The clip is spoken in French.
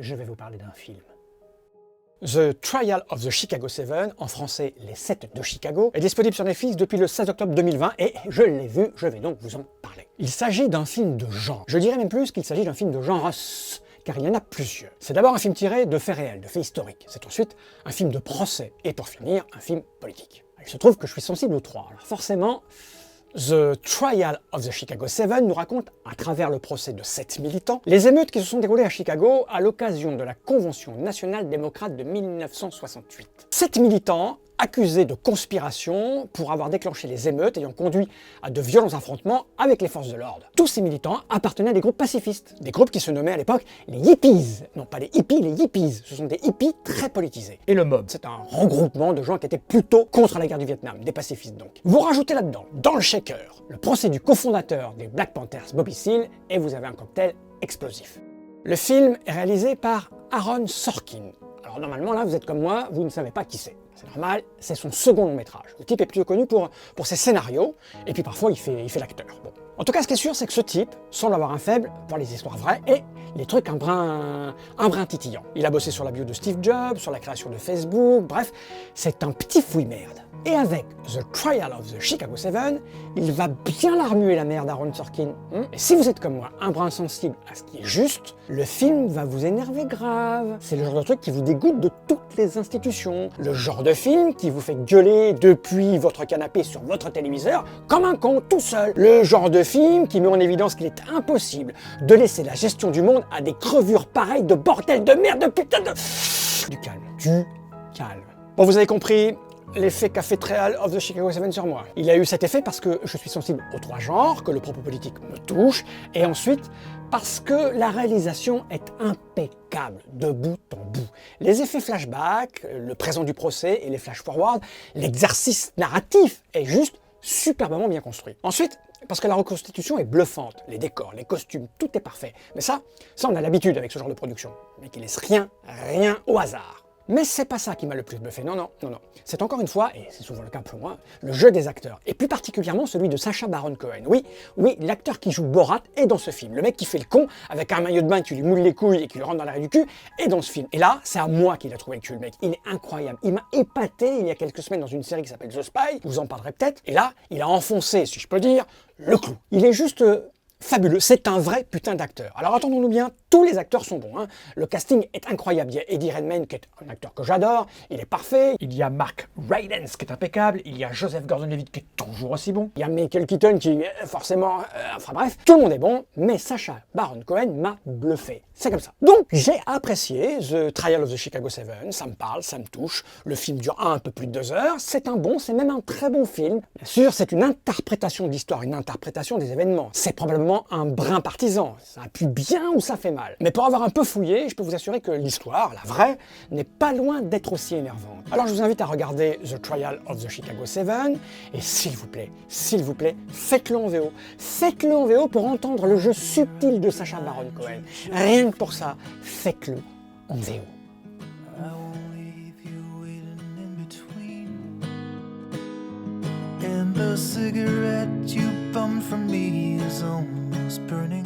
je vais vous parler d'un film. The Trial of the Chicago 7, en français Les 7 de Chicago, est disponible sur Netflix depuis le 16 octobre 2020 et je l'ai vu, je vais donc vous en parler. Il s'agit d'un film de genre. Je dirais même plus qu'il s'agit d'un film de genre, car il y en a plusieurs. C'est d'abord un film tiré de faits réels, de faits historiques. C'est ensuite un film de procès et pour finir, un film politique. Il se trouve que je suis sensible aux trois, alors forcément, The Trial of the Chicago 7 nous raconte, à travers le procès de 7 militants, les émeutes qui se sont déroulées à Chicago à l'occasion de la Convention nationale démocrate de 1968. 7 militants accusés de conspiration pour avoir déclenché les émeutes ayant conduit à de violents affrontements avec les forces de l'ordre. Tous ces militants appartenaient à des groupes pacifistes, des groupes qui se nommaient à l'époque les hippies. Non pas les hippies, les hippies. Ce sont des hippies très politisés. Et le mob, c'est un regroupement de gens qui étaient plutôt contre la guerre du Vietnam, des pacifistes donc. Vous rajoutez là-dedans, dans le shaker, le procès du cofondateur des Black Panthers, Bobby Seale, et vous avez un cocktail explosif. Le film est réalisé par Aaron Sorkin. Alors normalement là, vous êtes comme moi, vous ne savez pas qui c'est. C'est normal, c'est son second long métrage. Le type est plutôt connu pour ses scénarios, et puis parfois il fait l'acteur. Bon. En tout cas, ce qui est sûr, c'est que ce type semble avoir un faible pour les histoires vraies et les trucs un brin titillant. Il a bossé sur la bio de Steve Jobs, sur la création de Facebook, bref, c'est un petit fouille-merde. Et avec The Trial of the Chicago 7, il va bien la remuer la merde d'Aaron Sorkin. Et si vous êtes comme moi, un brin sensible à ce qui est juste, le film va vous énerver grave. C'est le genre de truc qui vous dégoûte de toutes les institutions. Le genre de film qui vous fait gueuler depuis votre canapé sur votre téléviseur comme un con tout seul. Le genre de film qui met en évidence qu'il est impossible de laisser la gestion du monde à des crevures pareilles de bordel de merde, de putain de... Du calme, du calme. Bon, vous avez compris l'effet qu'a fait Trial of the Chicago 7 sur moi. Il a eu cet effet parce que je suis sensible aux trois genres, que le propos politique me touche, et ensuite parce que la réalisation est impeccable de bout en bout. Les effets flashback, le présent du procès et les flash-forward, l'exercice narratif est juste superbement bien construit. Ensuite, parce que la reconstitution est bluffante, les décors, les costumes, tout est parfait. Mais ça on a l'habitude avec ce genre de production, mais qui laisse rien au hasard. Mais c'est pas ça qui m'a le plus bluffé, non. C'est encore une fois, et c'est souvent le cas pour moi, le jeu des acteurs, et plus particulièrement celui de Sacha Baron Cohen. Oui, l'acteur qui joue Borat est dans ce film. Le mec qui fait le con, avec un maillot de bain qui lui moule les couilles et qui lui rentre dans l'arrêt du cul, est dans ce film. Et là, c'est à moi qu'il a trouvé le cul, le mec. Il est incroyable. Il m'a épaté il y a quelques semaines dans une série qui s'appelle The Spy, je vous en parlerai peut-être, et là, il a enfoncé, si je peux dire, le clou. Il est juste... fabuleux, c'est un vrai putain d'acteur. Alors attendons-nous bien, tous les acteurs sont bons. Le casting est incroyable. Il y a Eddie Redmayne qui est un acteur que j'adore, il est parfait. Il y a Mark Rylance qui est impeccable. Il y a Joseph Gordon-Levitt qui est toujours aussi bon. Il y a Michael Keaton qui forcément... enfin bref, tout le monde est bon, mais Sacha Baron Cohen m'a bluffé. C'est comme ça. Donc j'ai apprécié The Trial of the Chicago 7, ça me parle, ça me touche. Le film dure un peu plus de 2 heures, c'est c'est même un très bon film. Bien sûr, c'est une interprétation de l'histoire, une interprétation des événements. C'est probablement un brin partisan, ça appuie bien ou ça fait mal. Mais pour avoir un peu fouillé, je peux vous assurer que l'histoire, la vraie, n'est pas loin d'être aussi énervante. Alors je vous invite à regarder The Trial of the Chicago 7, et s'il vous plaît, faites-le en VO. Faites-le en VO pour entendre le jeu subtil de Sacha Baron Cohen. Rien que pour ça, faites-le en VO. And the cigarette you bummed from me is almost burning